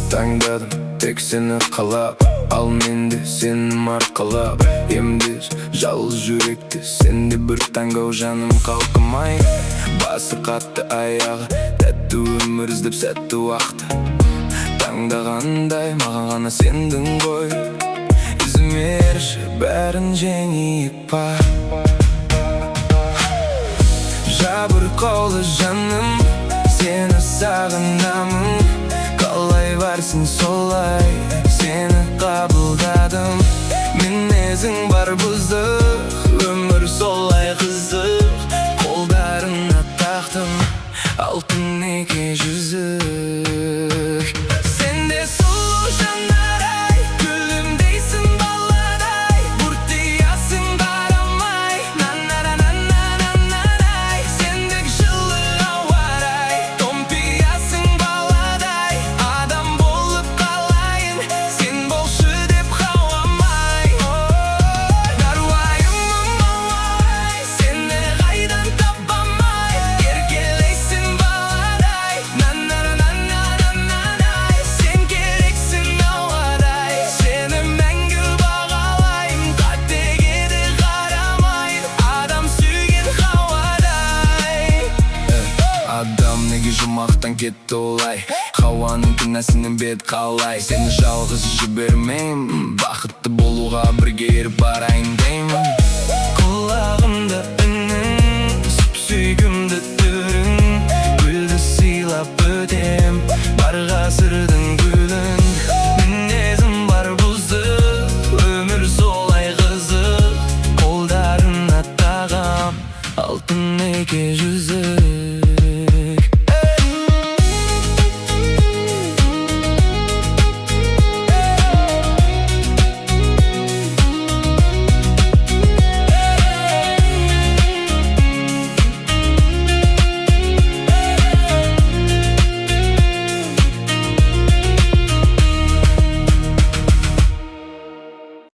Tаңдадым тек сені қалап, ал менде сенім арқалап. Емдер жалғыз жүректі, сенде бір таңдау жаным қалқымай. Басы қатты аяғы, тәтті өмір іздеп сәтті уақыты. Таңдағандай маған ғана сендің ғой. Ізмерші бәрін жеңейік па. Жабырқаулы жаным, сені сағынамын. Қалай барсың солай, сені қабылдадым. Мінезің бар бұзық, өмір солай қызық. Қолдарына тақтым алтын неке жүзік. Сенде сұлу жанарай, күлімдейсің баладай. Бұртиясың барамай, на-на-на-на-на-на-на-най. Сендік жылы ауарай, томпиясың баладай. Адам болып қалайын, сен болшы деп қауамай. Наруайымым ау-ай, сені қайдан табамай. Еркелейсің баладай, на-на-на-на-на-на-най. Сен керексің ауадай, сені мәңгі бағалайым. Қатеге де қарамайын, адам сүйген хауадай. Адам неге жұмақтан кетті олай? Хауаның кінәсінен бет қалай? Сені жалғыз жібермеймін, бақытты болуға бірге еріп барайын деймін. Құлағымда